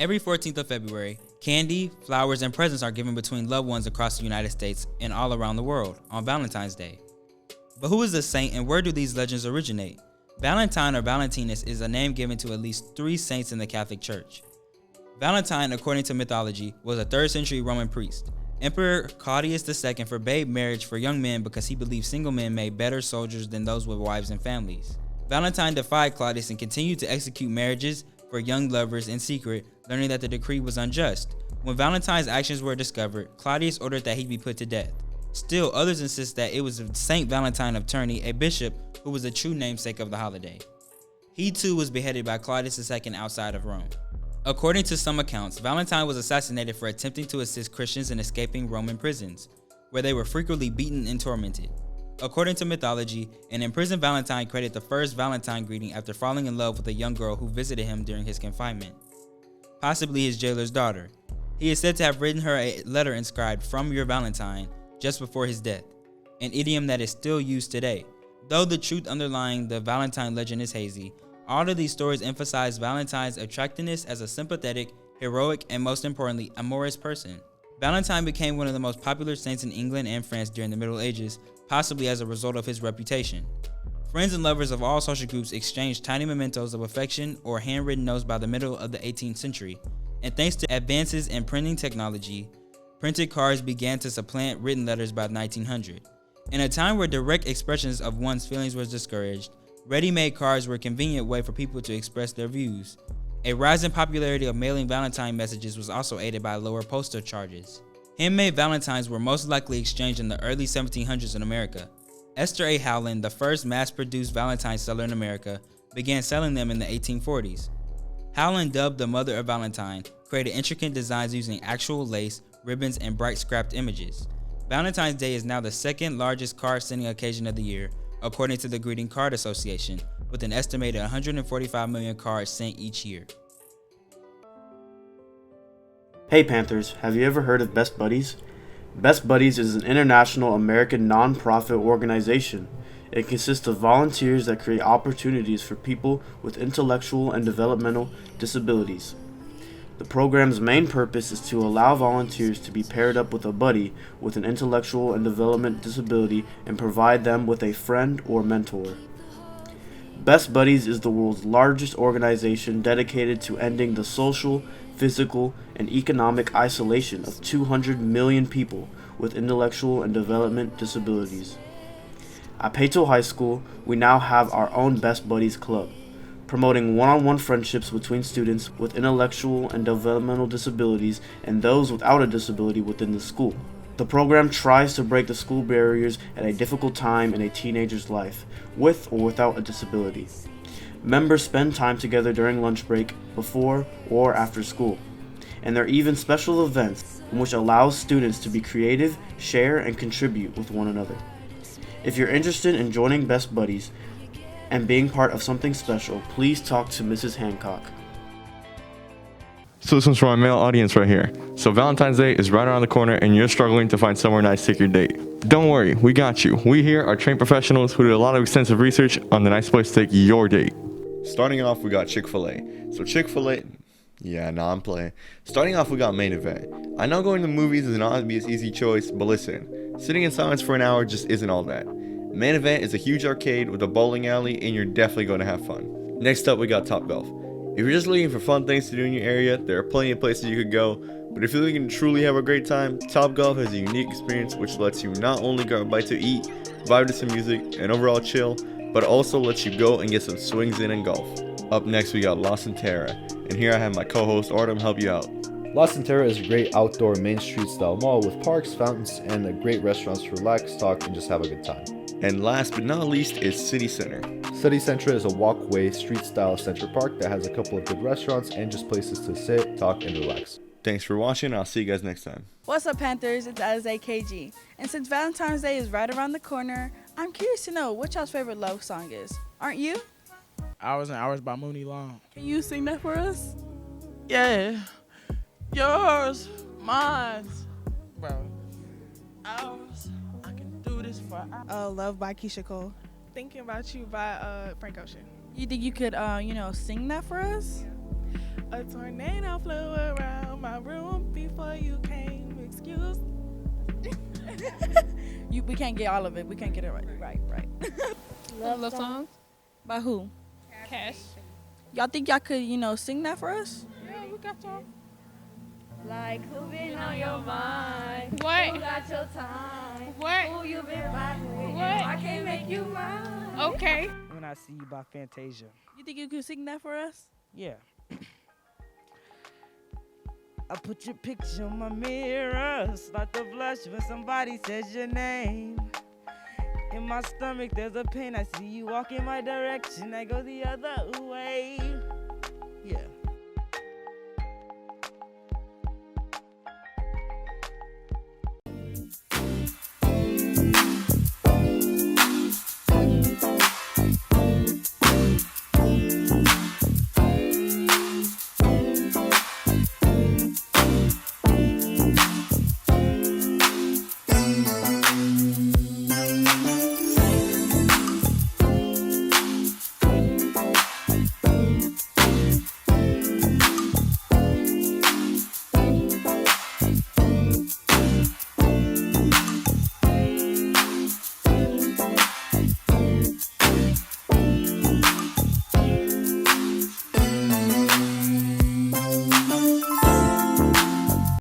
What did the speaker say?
Every 14th of February, candy, flowers, and presents are given between loved ones across the United States and all around the world on Valentine's Day. But who is the saint and where do these legends originate? Valentine or Valentinus is a name given to at least 3 saints in the Catholic Church. Valentine, according to mythology, was a 3rd century Roman priest. Emperor Claudius II forbade marriage for young men because he believed single men made better soldiers than those with wives and families. Valentine defied Claudius and continued to execute marriages for young lovers in secret, learning that the decree was unjust. When Valentine's actions were discovered, Claudius ordered that he be put to death. Still, others insist that it was Saint Valentine of Terni, a bishop, who was the true namesake of the holiday. He too was beheaded by Claudius II outside of Rome. According to some accounts, Valentine was assassinated for attempting to assist Christians in escaping Roman prisons, where they were frequently beaten and tormented. According to mythology, an imprisoned Valentine created the first Valentine greeting after falling in love with a young girl who visited him during his confinement, possibly his jailer's daughter. He is said to have written her a letter inscribed "From your Valentine" just before his death, an idiom that is still used today. Though the truth underlying the Valentine legend is hazy, all of these stories emphasize Valentine's attractiveness as a sympathetic, heroic, and most importantly, amorous person. Valentine became one of the most popular saints in England and France during the Middle Ages, possibly as a result of his reputation. Friends and lovers of all social groups exchanged tiny mementos of affection or handwritten notes by the middle of the 18th century, and thanks to advances in printing technology, printed cards began to supplant written letters by 1900. In a time where direct expressions of one's feelings was discouraged, ready-made cards were a convenient way for people to express their views. A rise in popularity of mailing Valentine messages was also aided by lower postal charges. Handmade Valentines were most likely exchanged in the early 1700s in America. Esther A. Howland, the first mass-produced Valentine seller in America, began selling them in the 1840s. Howland, dubbed the Mother of Valentine, created intricate designs using actual lace, ribbons, and bright scrapped images. Valentine's Day is now the 2nd largest card-sending occasion of the year, according to the Greeting Card Association, with an estimated 145 million cards sent each year. Hey Panthers, have you ever heard of Best Buddies? Best Buddies is an international American non-profit organization. It consists of volunteers that create opportunities for people with intellectual and developmental disabilities. The program's main purpose is to allow volunteers to be paired up with a buddy with an intellectual and development disability and provide them with a friend or mentor. Best Buddies is the world's largest organization dedicated to ending the social, physical, and economic isolation of 200 million people with intellectual and development disabilities. At Peyto High School, we now have our own Best Buddies Club, promoting one-on-one friendships between students with intellectual and developmental disabilities and those without a disability within the school. The program tries to break the school barriers at a difficult time in a teenager's life, with or without a disability. Members spend time together during lunch break, before or after school, and there are even special events in which allows students to be creative, share, and contribute with one another. If you're interested in joining Best Buddies and being part of something special, please talk to Mrs. Hancock. So this one's for my male audience right here. So Valentine's Day is right around the corner and you're struggling to find somewhere nice to take your date. Don't worry, we got you. We here are trained professionals who did a lot of extensive research on the nice place to take your date. Starting off, we got Chick-fil-A. So Chick-fil-A, I'm playing. Starting off, we got Main Event. I know going to the movies is not be an easy choice, but listen, sitting in silence for an hour just isn't all that. Main Event is a huge arcade with a bowling alley and you're definitely going to have fun. Next up, we got Top Golf. If you're just looking for fun things to do in your area, there are plenty of places you could go, but if you're looking to truly have a great time, Top Golf has a unique experience which lets you not only grab a bite to eat, vibe to some music, and overall chill, but also lets you go and get some swings in golf. Up next, we got La Centera, and here I have my co-host Artem help you out. La Centera is a great outdoor Main Street style mall with parks, fountains, and great restaurants to relax, talk, and just have a good time. And last but not least is City Center. City Center is a walkway, street-style center park that has a couple of good restaurants and just places to sit, talk, and relax. Thanks for watching. I'll see you guys next time. What's up, Panthers? It's Alize KG. And since Valentine's Day is right around the corner, I'm curious to know what y'all's favorite love song is. Aren't you? Hours and Hours by Mooney Long. Can you sing that for us? Yeah. Yours, mine, bro. Ours. I can do this for hours. Love by Keisha Cole. Thinking About You by Frank Ocean. You think you could, sing that for us? A tornado flew around my room before you came. Excuse. We can't get all of it. We can't get it right. Right. Love songs. By who? Cash. Y'all think y'all could, sing that for us? Yeah, we got y'all. Like who been on your mind? What? Who got your time? What? Who you been riding with? What? I can't make you mine. Okay. When I See You by Fantasia. You think you could sing that for us? Yeah. I put your picture on my mirror, start to blush when somebody says your name. In my stomach there's a pain, I see you walk in my direction, I go the other way. Yeah.